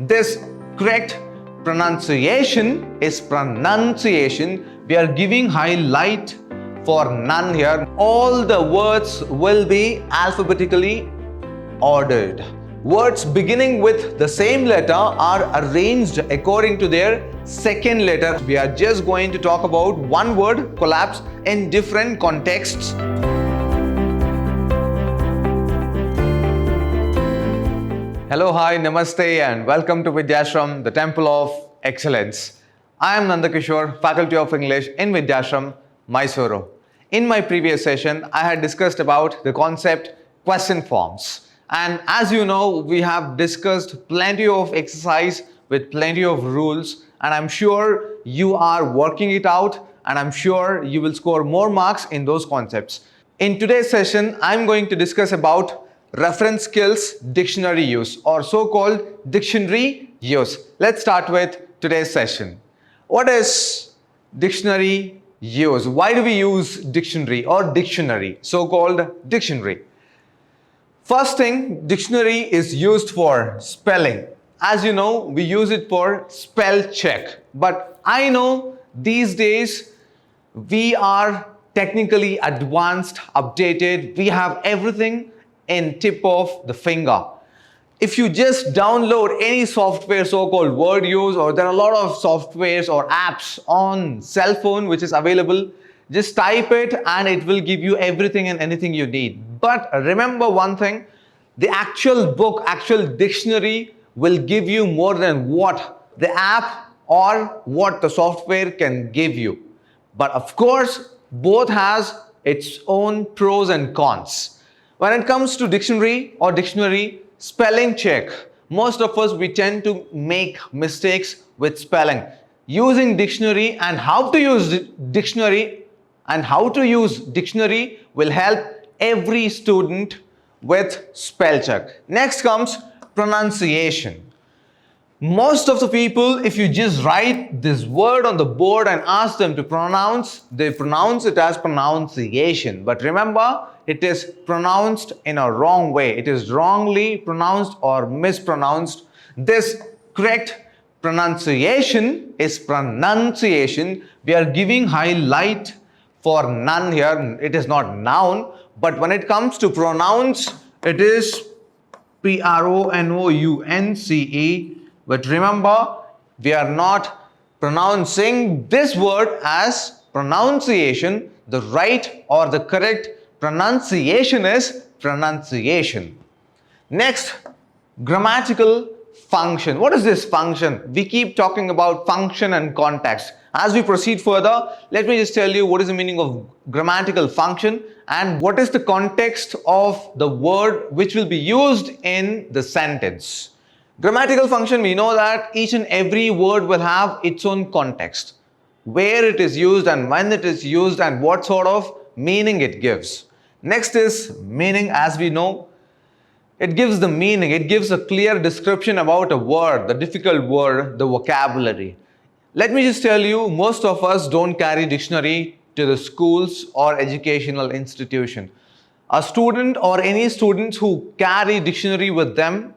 This correct pronunciation is pronunciation. We are giving highlight for none here. All the words will be alphabetically ordered. Words beginning with the same letter are arranged according to their second letter. We are just going to talk about one word collapse in different contexts. Hello, hi, namaste and welcome to Vidhyaashram, the Temple of Excellence. I am Nandakishore, Faculty of English in Vidhyaashram, Mysuru. In my previous session, I had discussed about the concept question forms. And as you know, we have discussed plenty of exercise with plenty of rules, and I'm sure you are working it out, and I'm sure you will score more marks in those concepts. In today's session, I'm going to discuss about reference skills dictionary use, or so-called dictionary use. Let's start with today's session. What is dictionary use? Why do we use dictionary or dictionary, so-called dictionary? First thing, dictionary is used for spelling. As you know, we use it for spell check. But I know these days we are technically advanced, updated. We have everything in tip of the finger. If you just download any software, so-called word use, or there are a lot of softwares or apps on cell phone which is available, just type it and it will give you everything and anything you need. But remember one thing, the actual book, actual dictionary will give you more than what the app or what the software can give you. But of course, both has its own pros and cons. When it comes to dictionary or dictionary spelling check, most of us, we tend to make mistakes with spelling. Using dictionary and how to use dictionary will help every student with spell check. Next comes pronunciation. Most of the people, if you just write this word on the board and ask them to pronounce, they pronounce it as pronunciation. But remember, it is pronounced in a wrong way. It is wrongly pronounced or mispronounced. This correct pronunciation is pronunciation. We are giving highlight for none here. It is not noun, but when it comes to pronounce, it is pronounce. But remember, we are not pronouncing this word as pronunciation. The right or the correct pronunciation is pronunciation. Next, grammatical function. What is this function? We keep talking about function and context. As we proceed further, let me just tell you what is the meaning of grammatical function and what is the context of the word which will be used in the sentence. Grammatical function, we know that each and every word will have its own context, where it is used and when it is used and what sort of meaning it gives. Next is meaning. As we know, it gives the meaning. It gives a clear description about a word, the difficult word, the vocabulary. Let me just tell you, most of us don't carry dictionary to the schools or educational institution. A student or any students who carry dictionary with them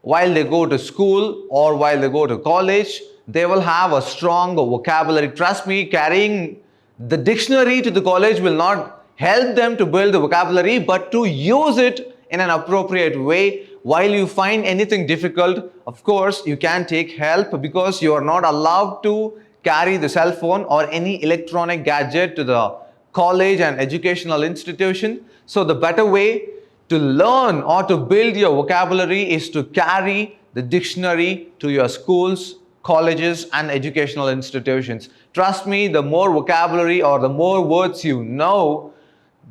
while they go to school or while they go to college, they will have a strong vocabulary. Trust me, carrying the dictionary to the college will not help them to build the vocabulary, but to use it in an appropriate way. While you find anything difficult, of course, you can take help because you are not allowed to carry the cell phone or any electronic gadget to the college and educational institution. So the better way to learn or to build your vocabulary is to carry the dictionary to your schools, colleges and educational institutions. Trust me, the more vocabulary or the more words you know,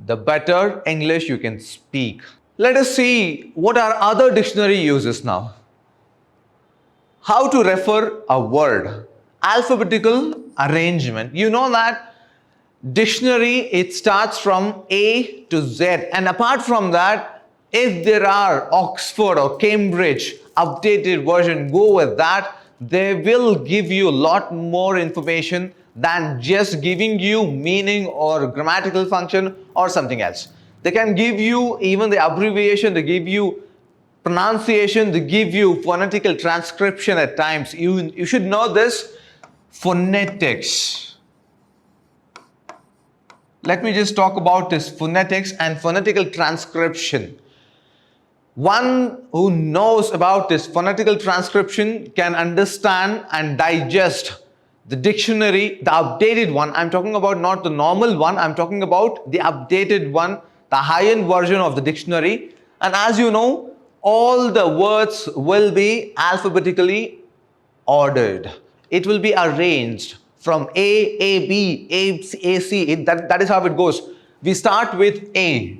the better English you can speak. Let us see what are other dictionary uses now. How to refer a word. Alphabetical arrangement. You know that dictionary, it starts from A to Z, and apart from that, if there are Oxford or Cambridge updated version, go with that. They will give you a lot more information than just giving you meaning or grammatical function or something else. They can give you even the abbreviation, they give you pronunciation, they give you phonetical transcription at times. You should know this. Phonetics. Let me just talk about this phonetics and phonetical transcription. One who knows about this phonetical transcription can understand and digest the dictionary, the updated one. I'm talking about not the normal one, I'm talking about the updated one, the high-end version of the dictionary. And as you know, all the words will be alphabetically ordered. It will be arranged from A, B, A, C. That is how it goes. We start with A.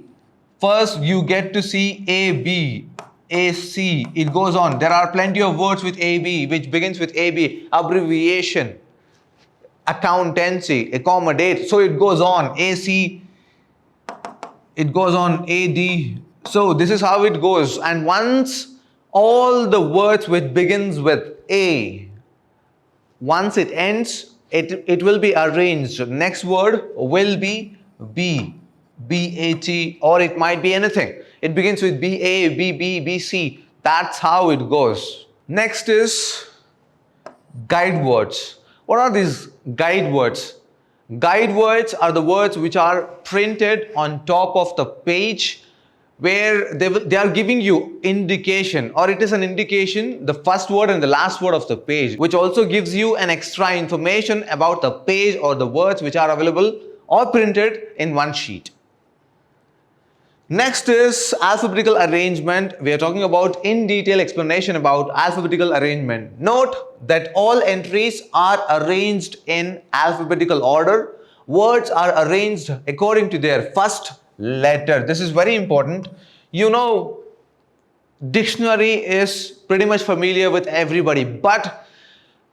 First, you get to see A, B, A, C. It goes on. There are plenty of words with A, B, which begins with A, B. Abbreviation, accountancy, accommodate. So it goes on. A, C. It goes on. A, D. So this is how it goes. And once all the words which begins with A, once it ends, it will be arranged. Next word will be B. B-A-T, or it might be anything. It begins with B-A, B-B, B-C. That's how it goes. Next is guide words. What are these guide words? Guide words are the words which are printed on top of the page, where they are giving you indication, or it is an indication, the first word and the last word of the page, which also gives you an extra information about the page or the words which are available or printed in one sheet. Next is alphabetical arrangement. We are talking about in detail explanation about alphabetical arrangement. Note that all entries are arranged in alphabetical order. Words are arranged according to their first letter. This is very important. You know, dictionary is pretty much familiar with everybody, but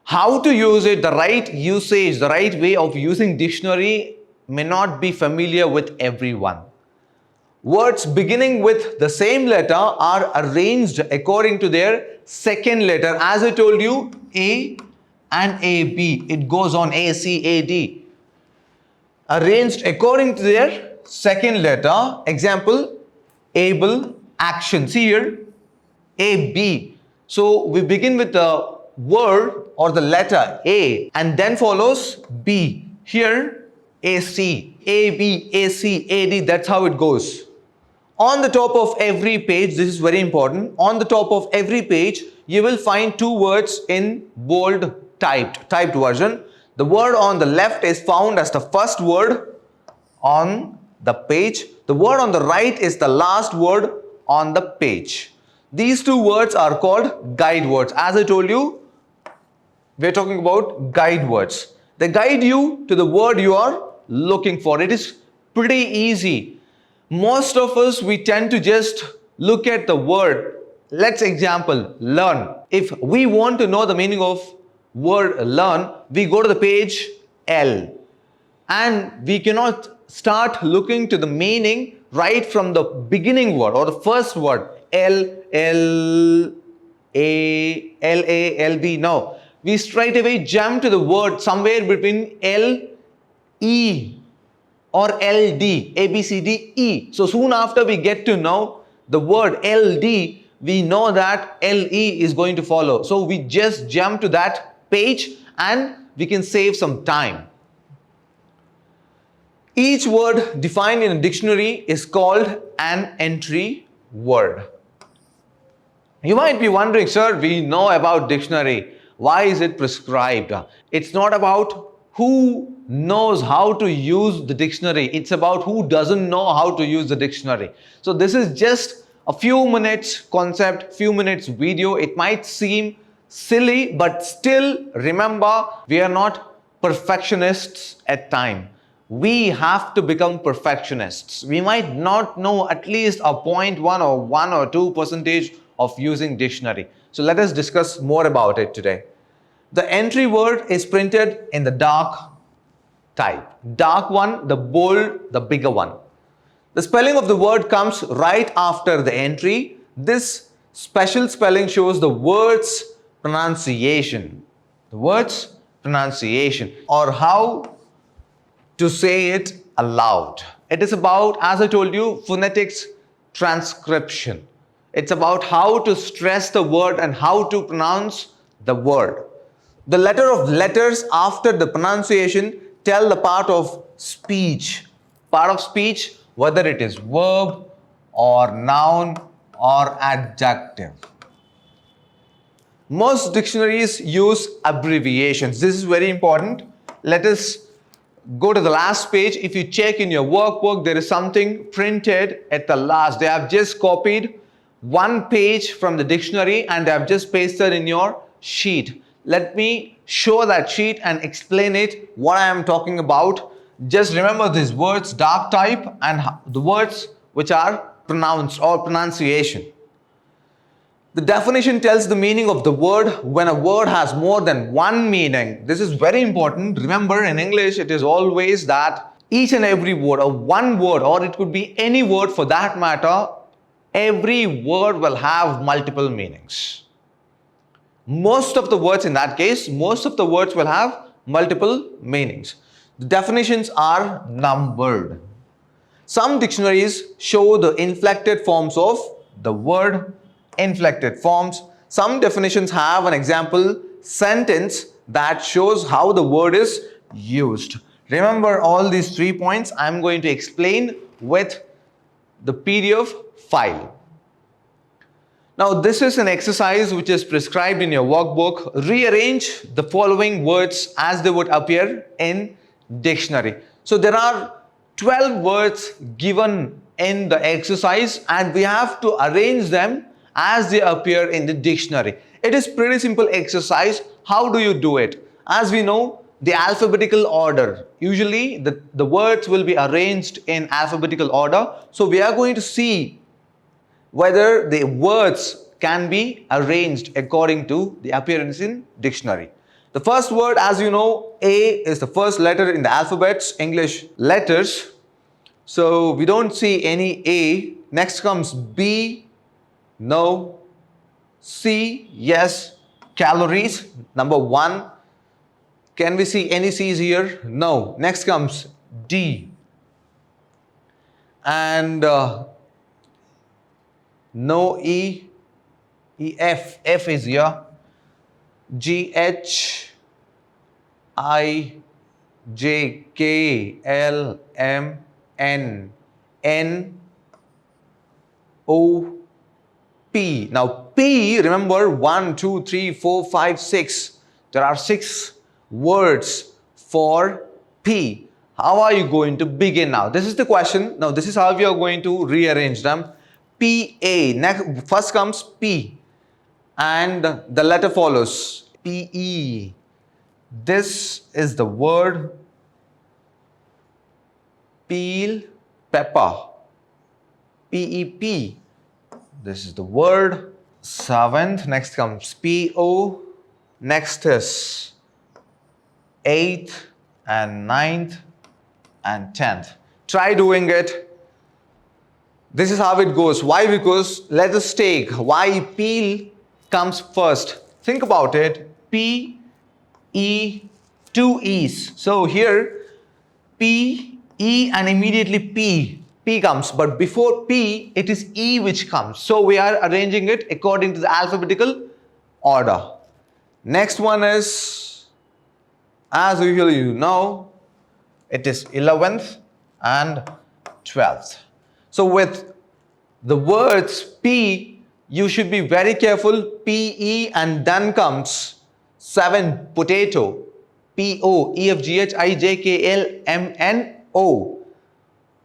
how to use it, the right usage, the right way of using dictionary may not be familiar with everyone. Words beginning with the same letter are arranged according to their second letter. As I told you, A and AB. It goes on A, C, A, D. Arranged according to their second letter. Example, able, action. See here, A, B. So we begin with the word or the letter A and then follows B. Here, A, C, A, B, A, C, A, D. That's how it goes. On the top of every page, this is very important, on the top of every page, you will find two words in bold typed version. The word on the left is found as the first word on the page. The word on the right is the last word on the page. These two words are called guide words. As I told you, we're talking about guide words. They guide you to the word you are looking for. It is pretty easy. Most of us, we tend to just look at the word. Let's example, learn. If we want to know the meaning of word learn, we go to the page L. And we cannot start looking to the meaning right from the beginning word or the first word. L, L, A, L, A, L, B. No. We straight away jump to the word somewhere between L, E, or LD, A, B, C, D, E. So soon after we get to know the word LD, we know that LE is going to follow. So we just jump to that page and we can save some time. Each word defined in a dictionary is called an entry word. You might be wondering, sir, we know about dictionary. Why is it prescribed? It's not about who knows how to use the dictionary. It's about who doesn't know how to use the dictionary. So this is just a few minutes concept, few minutes video. It might seem silly, but still remember, we are not perfectionists at time. We have to become perfectionists. We might not know at least a 0.1 or 1 or 2% of using dictionary. So let us discuss more about it today. The entry word is printed in the dark type. Dark one, the bold, the bigger one. The spelling of the word comes right after the entry. This special spelling shows the word's pronunciation. The word's pronunciation, or how to say it aloud. It is about, as I told you, phonetics transcription. It's about how to stress the word and how to pronounce the word. The letter of letters after the pronunciation tell the part of speech. Part of speech, whether it is verb or noun or adjective. Most dictionaries use abbreviations. This is very important. Let us go to the last page. If you check in your workbook, there is something printed at the last. They have just copied one page from the dictionary and they have just pasted in your sheet. Let me show that sheet and explain it, what I am talking about. Just remember these words, dark type, and the words which are pronounced or pronunciation. The definition tells the meaning of the word when a word has more than one meaning. This is very important. Remember, in English, it is always that each and every word, or one word, or it could be any word for that matter, every word will have multiple meanings. Most of the words in that case, most of the words will have multiple meanings. The definitions are numbered. Some dictionaries show the inflected forms of the word, inflected forms. Some definitions have an example sentence that shows how the word is used. Remember all these 3 points I'm going to explain with the PDF file. Now this is an exercise which is prescribed in your workbook. Rearrange the following words as they would appear in dictionary. So there are 12 words given in the exercise and we have to arrange them as they appear in the dictionary. It is pretty simple exercise. How do you do it? As we know, the alphabetical order. Usually the words will be arranged in alphabetical order. So we are going to see whether the words can be arranged according to the appearance in dictionary. The first word, as you know, A is the first letter in the alphabet's English letters. So we don't see any A. Next comes B, no. C, yes. Calories, number 1. Can we see any C's here? No. Next comes D. And no E, F, F is here. G, H, I, J, K, L, M, N, N, O, P. Now P, remember 1, 2, 3, 4, 5, 6. There are 6 words for P. How are you going to begin now? This is the question. Now this is how we are going to rearrange them. P-A. Next, first comes P and the letter follows. P-E. This is the word peel, pepper. P-E-P. This is the word 7th. Next comes P-O. Next is 8th and 9th and 10th. Try doing it. This is how it goes. Why? Because let us take why peel comes first. Think about it. P, E, 2 E's. So here P, E and immediately P. P comes. But before P, it is E which comes. So we are arranging it according to the alphabetical order. Next one is, as usually you know, it is 11th and 12th. So with the words P, you should be very careful. P-E and then comes 7, potato. P-O, E-F-G-H-I-J-K-L-M-N-O.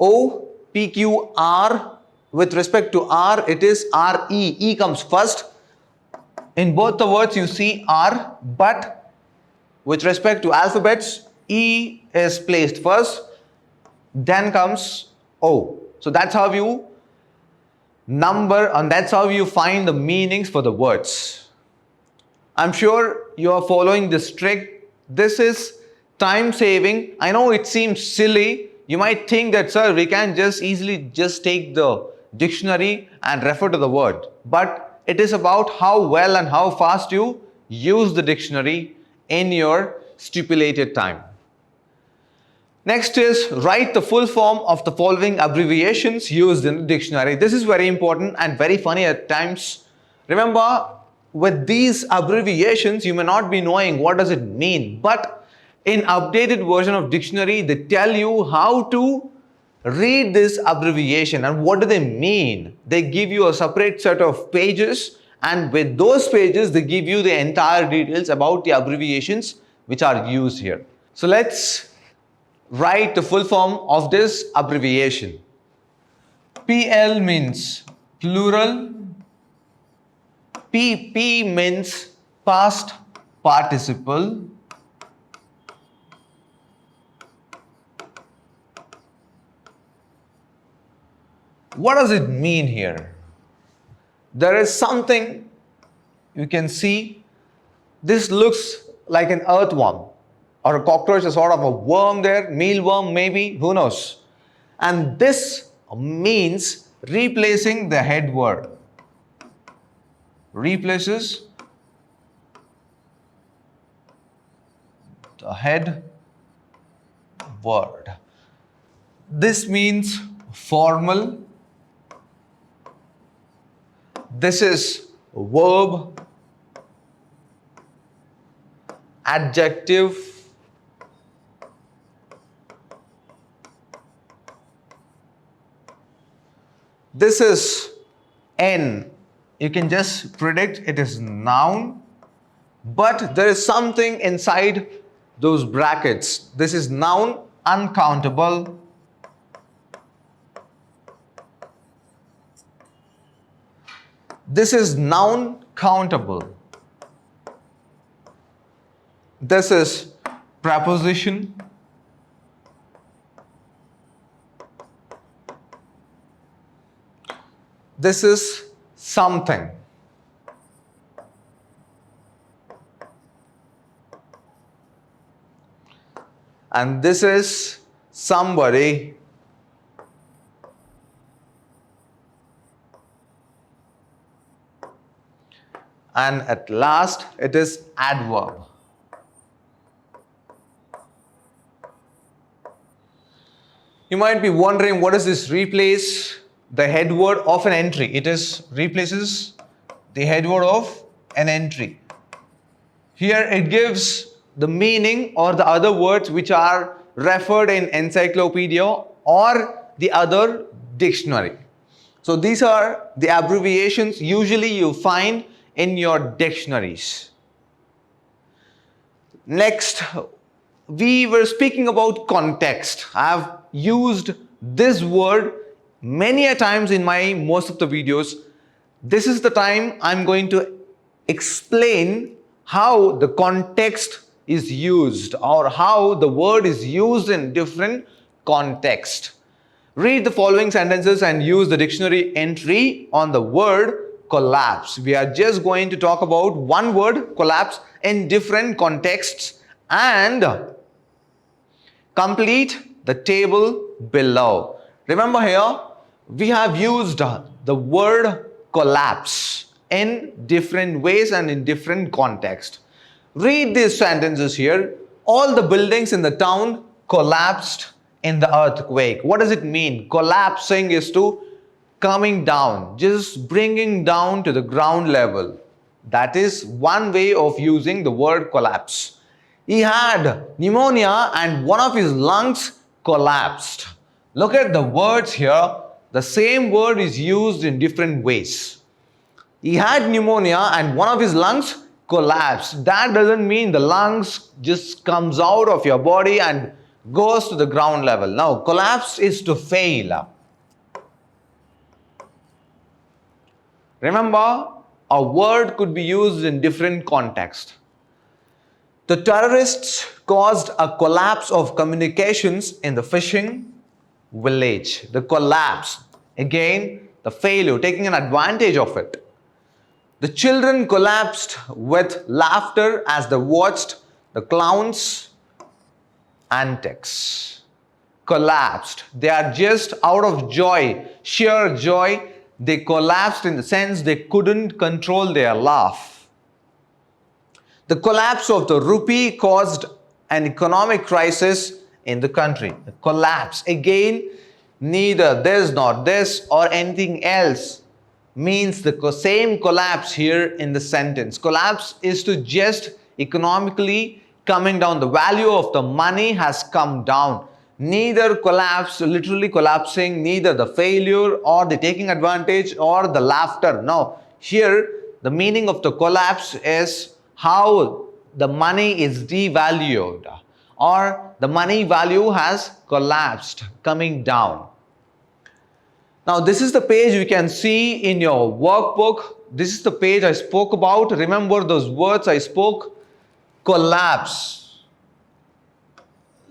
O, P-Q-R. With respect to R, it is R-E. E comes first. In both the words, you see R, but with respect to alphabets, E is placed first, then comes O. So that's how you number and that's how you find the meanings for the words. I'm sure you are following this trick. This is time saving. I know it seems silly. You might think that, sir, we can just easily just take the dictionary and refer to the word. But it is about how well and how fast you use the dictionary in your stipulated time. Next is write the full form of the following abbreviations used in the dictionary. This is very important and very funny at times. Remember, with these abbreviations, you may not be knowing what does it mean, but in updated version of dictionary, they tell you how to read this abbreviation and what do they mean. They give you a separate set of pages, and with those pages, they give you the entire details about the abbreviations which are used here. So let's write the full form of this abbreviation. PL means plural. PP means past participle. What does it mean here? There is something you can see. This looks like an earthworm or a cockroach, a sort of a worm there, mealworm maybe, who knows. And this means replacing the head word. Replaces the head word. This means formal. This is verb, adjective, this is N. You can just predict it is noun, but there is something inside those brackets. This is noun, uncountable. This is noun, countable. This is preposition. This is something. And this is somebody. And at last, it is adverb. You might be wondering, what does this replace the head word of an entry? It replaces the head word of an entry. Here it gives the meaning or the other words which are referred in encyclopedia or the other dictionary. So these are the abbreviations usually you find in your dictionaries. Next, we were speaking about context. I have used this word many a times in my most of the videos. This is the time I'm going to explain how the context is used or how the word is used in different context. Read the following sentences and use the dictionary entry on the word collapse. We are just going to talk about one word, collapse, in different contexts and complete the table below. Remember here, we have used the word collapse in different ways and in different contexts. Read these sentences here. All the buildings in the town collapsed in the earthquake. What does it mean? Collapsing is to coming down, just bringing down to the ground level. That is one way of using the word collapse. He had pneumonia and one of his lungs collapsed. Look at the words here. The same word is used in different ways. He had pneumonia and one of his lungs collapsed. That doesn't mean the lungs just comes out of your body and goes to the ground level. Now, collapse is to fail. Remember, a word could be used in different contexts. The terrorists caused a collapse of communications in the fishing village. The collapse, again, the failure, taking an advantage of it. The children collapsed with laughter as they watched the clowns' antics. Collapsed. They are just out of joy, sheer joy. They collapsed in the sense they couldn't control their laugh. The collapse of the rupee caused an economic crisis in the country. Collapse. Again, neither this nor this or anything else means the same collapse here in the sentence. Collapse is to just economically coming down. The value of the money has come down. Neither collapse, literally collapsing, neither the failure or the taking advantage or the laughter. No, here the meaning of the collapse is how the money is devalued or the money value has collapsed, coming down. Now this is the page you can see in your workbook. This is the page I spoke about. Remember those words I spoke? Collapse.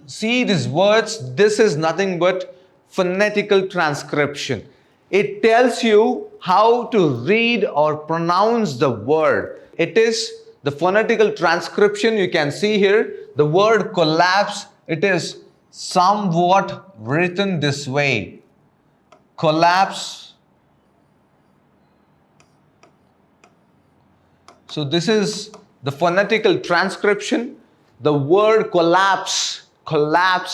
See these words, this is nothing but phonetical transcription. It tells you how to read or pronounce the word. It is the phonetical transcription you can see here. The word collapse, it is somewhat written this way. Collapse. So this is the phonetical transcription. The word collapse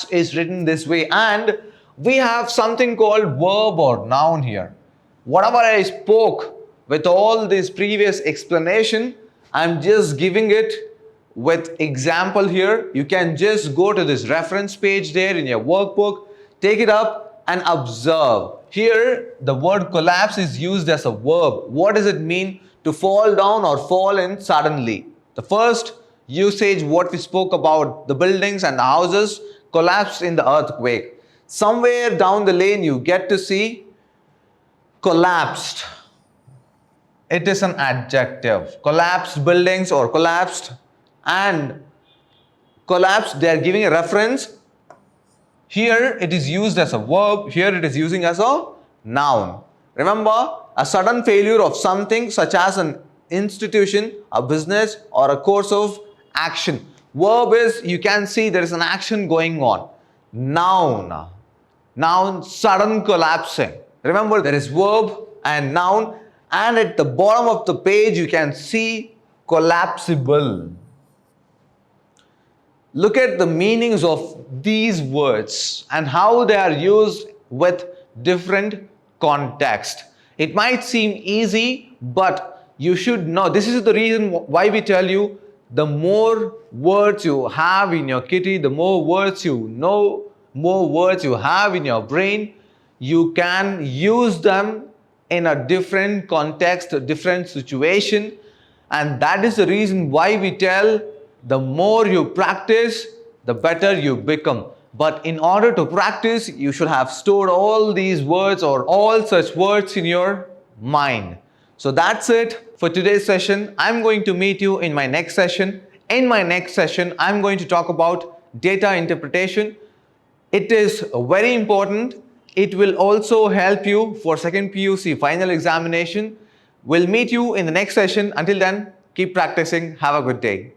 is written this way, and we have something called verb or noun here. Whatever I spoke with all this previous explanation, I'm just giving it with example here. You can just go to this reference page there in your workbook, take it up and observe. Here the word collapse is used as a verb. What does it mean? To fall down or fall in suddenly. The first usage, what we spoke about, the buildings and the houses collapsed in the earthquake. Somewhere down the lane you get to see collapsed. It is an adjective. Collapsed buildings or collapsed, and collapsed, they are giving a reference. Here it is used as a verb. Here it is using as a noun. Remember, a sudden failure of something such as an institution, a business or a course of action. Verb is, you can see there is an action going on. Noun. Noun, sudden collapsing. Remember, there is verb and noun, and at the bottom of the page you can see collapsible. Look at the meanings of these words and how they are used with different context. It might seem easy, but you should know. This is the reason why we tell you, the more words you have in your kitty, the more words you know, more words you have in your brain, you can use them in a different context, a different situation. And that is the reason why we tell, the more you practice, the better you become. But in order to practice, you should have stored all these words or all such words in your mind. So that's it for today's session. I'm going to meet you in my next session. In my next session, I'm going to talk about data interpretation. It is very important. It will also help you for second PUC final examination. We'll meet you in the next session. Until then, keep practicing. Have a good day.